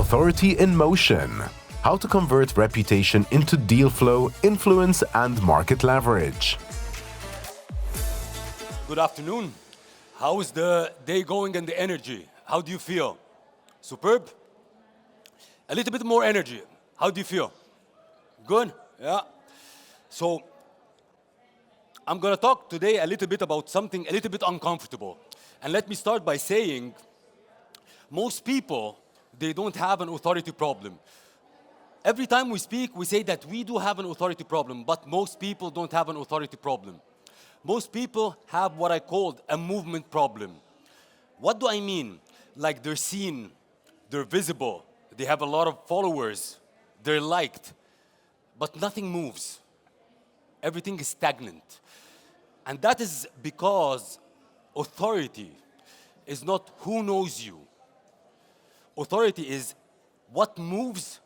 Authority in Motion. How to convert reputation into deal flow, influence, and market leverage. Good afternoon. How is the day going and the energy? How do you feel? Superb? A little bit more energy. How do you feel? Good? Yeah. So, I'm going to talk today a little bit about something a little bit uncomfortable. And let me start by saying, most people, they don't have an authority problem. Every time we speak, we say that we do have an authority problem, but most people don't have an authority problem. Most people have what I called a movement problem. What do I mean? Like they're seen, they're visible, they have a lot of followers, they're liked, but nothing moves. Everything is stagnant. And that is because authority is not who knows you. Authority is what moves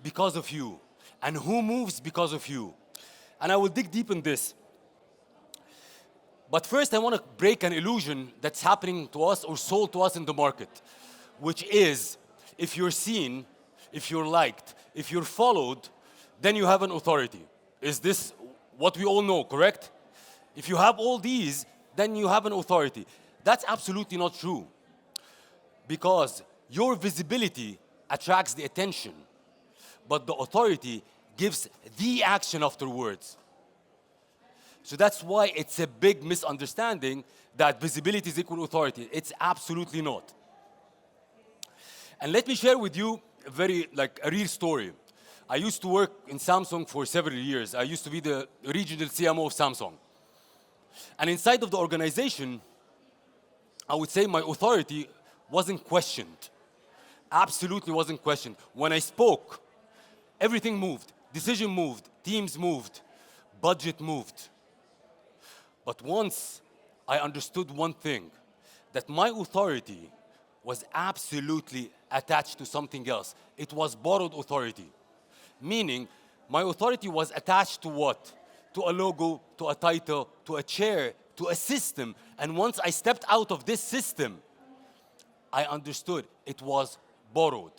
because of you and who moves because of you. And I will dig deep in this. But first, I want to break an illusion that's happening to us or sold to us in the market, which is if you're seen, if you're liked, if you're followed, then you have an authority. Is this what we all know, correct? If you have all these, then you have an authority. That's absolutely not true. Because your visibility attracts the attention, but the authority gives the action afterwards. So that's why it's a big misunderstanding that visibility is equal authority. It's absolutely not. And let me share with you a real story. I used to work in Samsung for several years. I used to be the regional CMO of Samsung. And inside of the organization, I would say my authority wasn't questioned. Absolutely wasn't questioned. When I spoke, everything moved. Decision moved, teams moved, budget moved. But once I understood one thing, that my authority was absolutely attached to something else. It was borrowed authority. Meaning, my authority was attached to what? To a logo, to a title, to a chair, to a system. And once I stepped out of this system, I understood it was borrowed.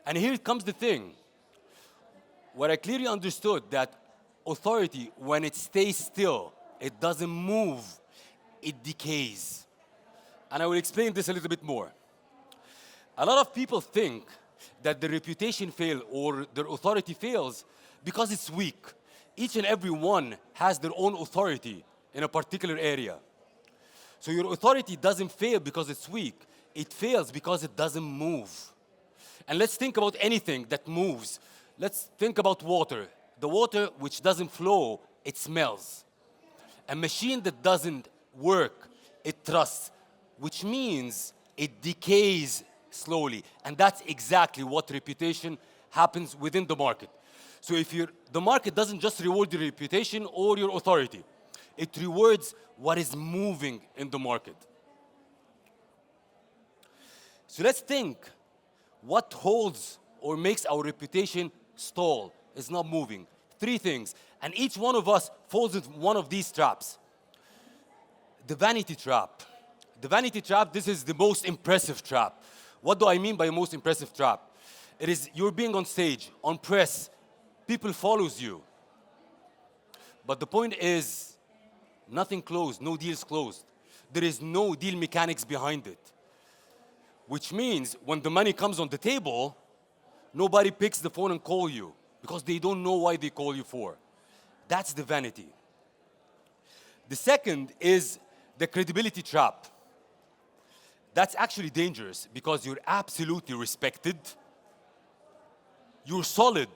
And here comes the thing. Where I clearly understood that authority, when it stays still, it doesn't move, it decays. And I will explain this a little bit more. A lot of people think that their reputation fails or their authority fails because it's weak. Each and every one has their own authority in a particular area. So your authority doesn't fail because it's weak. It fails because it doesn't move. And let's think about anything that moves. Let's think about water. The water which doesn't flow, it smells. A machine that doesn't work, it thrusts, which means it decays slowly. And that's exactly what reputation happens within the market. So the market doesn't just reward your reputation or your authority. It rewards what is moving in the market. So let's think what holds or makes our reputation stall, is not moving. 3 things. And each one of us falls into one of these traps. The vanity trap. The vanity trap, this is the most impressive trap. What do I mean by most impressive trap? It is you're being on stage, on press, people follows you. But the point is, nothing closed, no deals closed. There is no deal mechanics behind it. Which means when the money comes on the table, nobody picks the phone and calls you because they don't know why they call you for. That's the vanity. The second is the credibility trap. That's actually dangerous because you're absolutely respected, you're solid,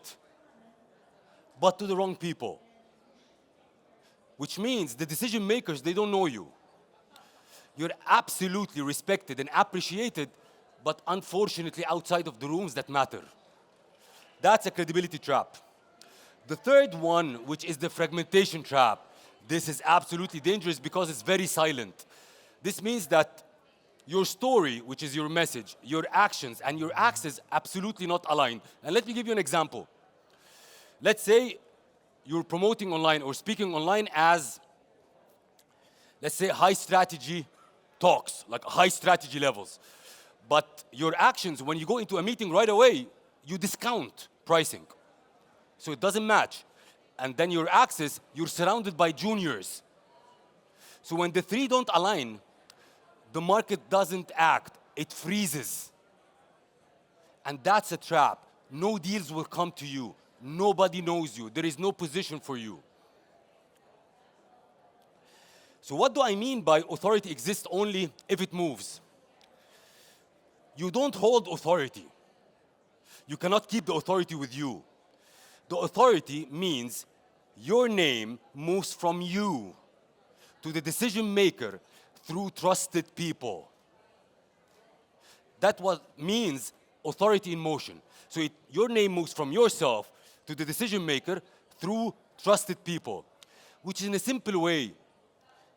but to the wrong people. Which means the decision makers, they don't know you. You're absolutely respected and appreciated, but unfortunately outside of the rooms that matter. That's a credibility trap. The third one, which is the fragmentation trap, this is absolutely dangerous because it's very silent. This means that your story, which is your message, your actions, and your acts is absolutely not aligned. And let me give you an example. Let's say you're promoting online or speaking online as, let's say, high strategy talks, like high strategy levels. But your actions, when you go into a meeting right away, you discount pricing. So it doesn't match. And then your access, you're surrounded by juniors. So when the three don't align, the market doesn't act, it freezes. And that's a trap. No deals will come to you. Nobody knows you. There is no position for you. So what do I mean by authority exists only if it moves? You don't hold authority. You cannot keep the authority with you. The authority means your name moves from you to the decision maker through trusted people. That's what means authority in motion. So your name moves from yourself to the decision maker through trusted people, which in a simple way,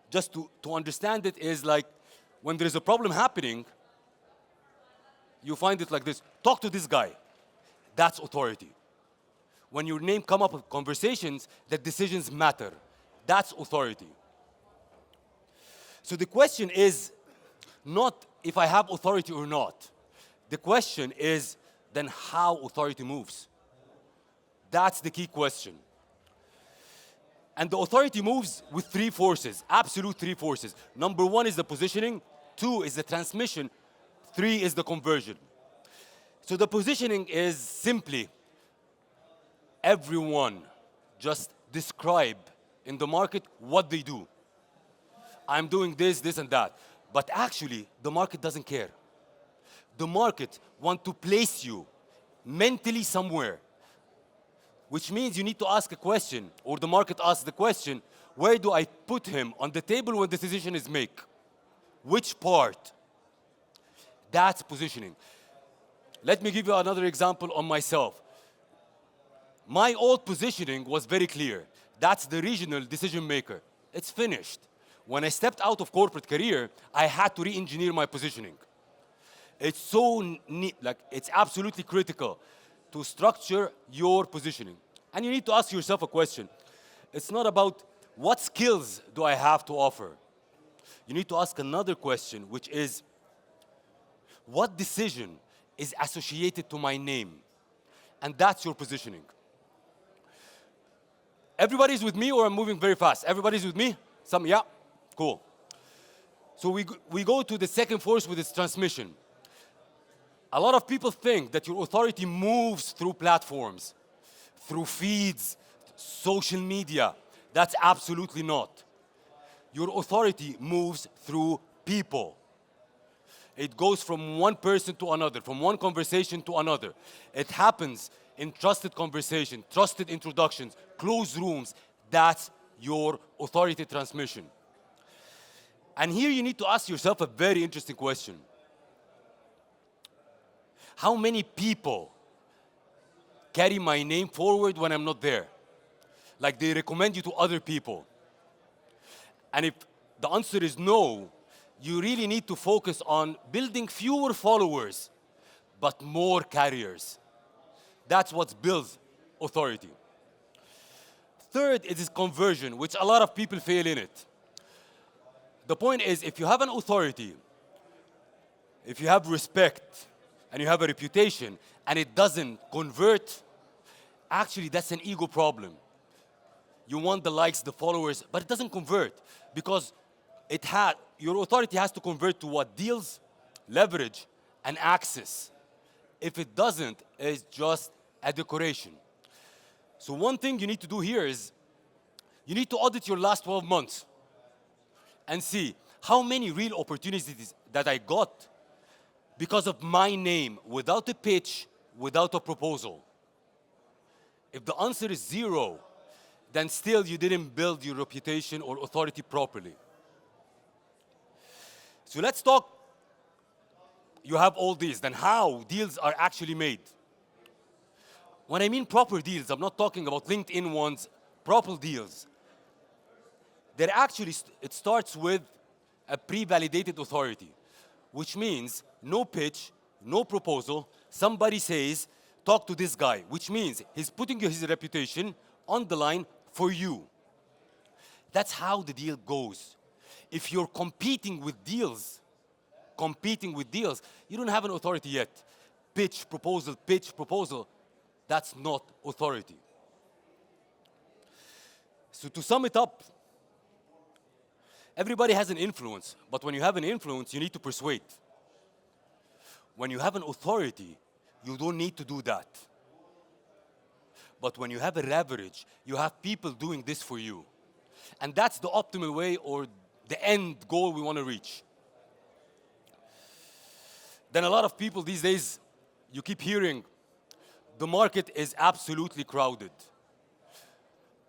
just to understand it, is like when there is a problem happening, you find it like this: talk to this guy. That's authority. When your name come up with conversations, that decisions matter. That's authority. So the question is not if I have authority or not. The question is then how authority moves. That's the key question. And the authority moves with three forces, absolute three forces. Number one is the positioning, two is the transmission, three is the conversion. So the positioning is simply everyone just describe in the market what they do. I'm doing this, this, and that. But actually, the market doesn't care. The market wants to place you mentally somewhere, which means you need to ask a question, or the market asks the question, where do I put him on the table when the decision is made? Which part? That's positioning. Let me give you another example on myself. My old positioning was very clear. That's the regional decision maker. It's finished. When I stepped out of corporate career, I had to re-engineer my positioning. It's so neat, like it's absolutely critical to structure your positioning. And you need to ask yourself a question. It's not about what skills do I have to offer. You need to ask another question, which is, what decision is associated to my name? And that's your positioning. Everybody's with me, or I'm moving very fast? Everybody's with me? Some, yeah? Cool. So we go to the second force with its transmission. A lot of people think that your authority moves through platforms, through feeds, social media. That's absolutely not. Your authority moves through people. It goes from one person to another, from one conversation to another. It happens in trusted conversation, trusted introductions, closed rooms. That's your authority transmission. And here you need to ask yourself a very interesting question. How many people carry my name forward when I'm not there? Like they recommend you to other people. And if the answer is no, you really need to focus on building fewer followers, but more carriers. That's what builds authority. Third is conversion, which a lot of people fail in it. The point is, if you have an authority, if you have respect, and you have a reputation, and it doesn't convert, actually that's an ego problem. You want the likes, the followers, but it doesn't convert because your authority has to convert to what? Deals, leverage, and access. If it doesn't, it's just a decoration. So one thing you need to do here is you need to audit your last 12 months and see how many real opportunities that I got because of my name, without a pitch, without a proposal. If the answer is zero, then still you didn't build your reputation or authority properly. So let's talk, you have all these, then how deals are actually made. When I mean proper deals, I'm not talking about LinkedIn ones, proper deals. It starts with a pre-validated authority, which means no pitch, no proposal. Somebody says, talk to this guy, which means he's putting his reputation on the line for you. That's how the deal goes. If you're competing with deals, competing with deals, you don't have an authority yet. Pitch, proposal, that's not authority. So to sum it up, everybody has an influence, but when you have an influence, you need to persuade. When you have an authority, you don't need to do that. But when you have a leverage, you have people doing this for you. And that's the optimal way or the end goal we want to reach. Then a lot of people these days, you keep hearing, the market is absolutely crowded.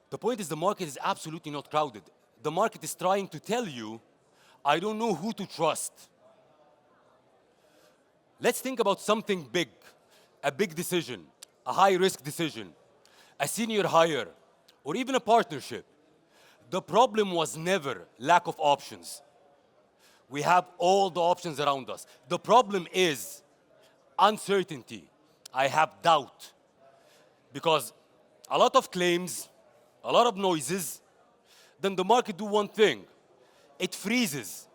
The point is the market is absolutely not crowded. The market is trying to tell you, I don't know who to trust. Let's think about something big, a big decision, a high-risk decision, a senior hire, or even a partnership. The problem was never lack of options. We have all the options around us. The problem is uncertainty. I have doubt. Because a lot of claims, a lot of noises, then the market do one thing. It freezes.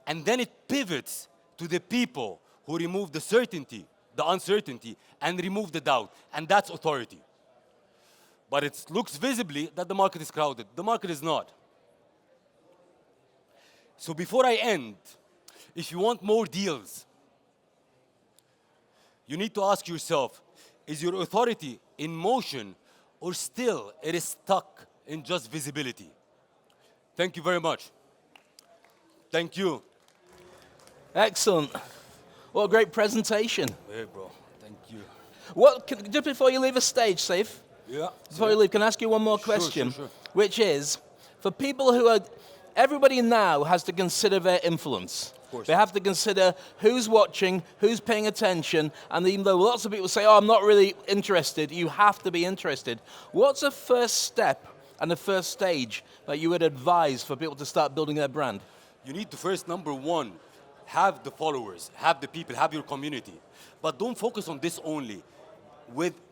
And then it pivots to the people who remove the certainty, the uncertainty, and remove the doubt. And that's authority. But it looks visibly that the market is crowded. The market is not. So before I end, if you want more deals, you need to ask yourself, is your authority in motion or still it is stuck in just visibility? Thank you very much. Thank you. Excellent. What a great presentation. Hey, bro. Thank you. Just before you leave the stage, Seif, before you leave, can I ask you one more question? Sure. Which is, for people who are, everybody now has to consider their influence. Of course. They have to consider who's watching, who's paying attention, and even though lots of people say, oh, I'm not really interested, you have to be interested. What's the first step and the first stage that you would advise for people to start building their brand? You need to first, number one, have the followers, have the people, have your community. But don't focus on this only.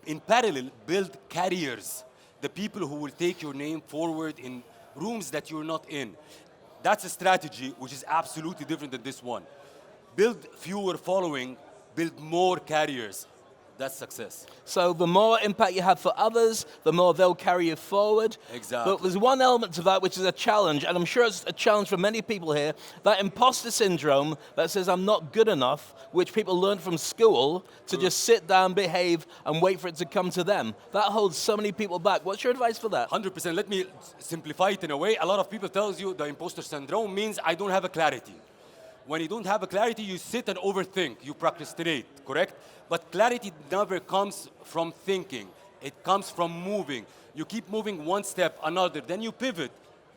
In parallel, build carriers, the people who will take your name forward in rooms that you're not in. That's a strategy which is absolutely different than this one. Build fewer following, build more carriers. That's success. So the more impact you have for others, the more they'll carry you forward. Exactly. But there's one element to that which is a challenge, and I'm sure it's a challenge for many people here, that imposter syndrome that says I'm not good enough, which people learn from school to just sit down, behave, and wait for it to come to them. That holds so many people back. What's your advice for that? 100%. Let me simplify it in a way. A lot of people tell you the imposter syndrome means I don't have a clarity. When you don't have a clarity, you sit and overthink, you procrastinate, correct? But clarity never comes from thinking. It comes from moving. You keep moving one step, another, then you pivot,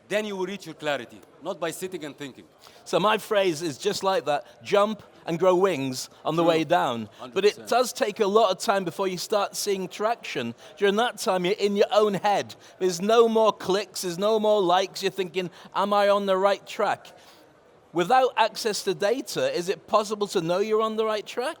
then you will reach your clarity, not by sitting and thinking. So my phrase is just like that, jump and grow wings on the way down. 100%. But it does take a lot of time before you start seeing traction. During that time, you're in your own head. There's no more clicks, there's no more likes. You're thinking, am I on the right track? Without access to data, is it possible to know you're on the right track?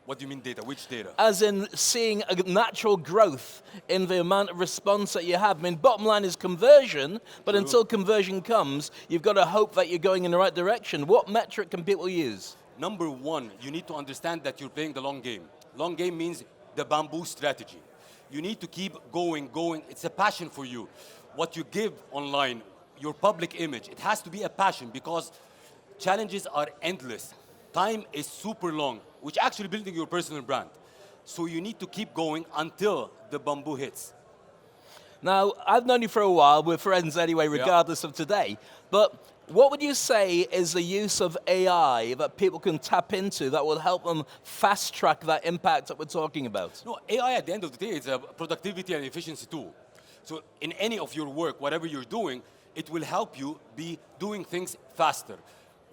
What do you mean data? Which data? As in seeing a natural growth in the amount of response that you have. I mean, bottom line is conversion, but until conversion comes, you've got to hope that you're going in the right direction. What metric can people use? Number one, you need to understand that you're playing the long game. Long game means the bamboo strategy. You need to keep going. It's a passion for you. What you give online, your public image, it has to be a passion because challenges are endless. Time is super long, which actually building your personal brand. So you need to keep going until the bamboo hits. Now, I've known you for a while. We're friends anyway, regardless of today. But what would you say is the use of AI that people can tap into that will help them fast track that impact that we're talking about? No, AI at the end of the day is a productivity and efficiency tool. So in any of your work, whatever you're doing, it will help you be doing things faster.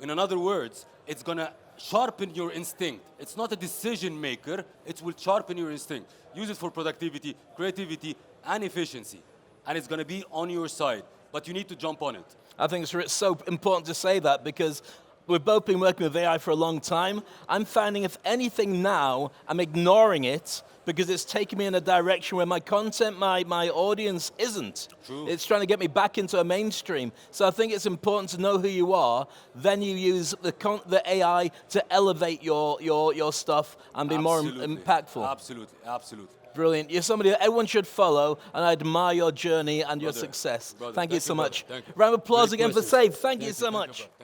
In other words, it's going to sharpen your instinct. It's not a decision maker, it will sharpen your instinct. Use it for productivity, creativity, and efficiency. And it's going to be on your side, but you need to jump on it. I think it's so important to say that because we've both been working with AI for a long time. I'm finding if anything now, I'm ignoring it because it's taking me in a direction where my content, my audience isn't. True. It's trying to get me back into a mainstream. So I think it's important to know who you are, then you use the AI to elevate your stuff and be more impactful. Absolutely, absolutely. Brilliant. You're somebody that everyone should follow, and I admire your journey and your Brother, success. brother, Thank you so brother. much. Thank you. Round of applause Great again for questions. Seif. Thank you so Thank you, much. brother. Thank you.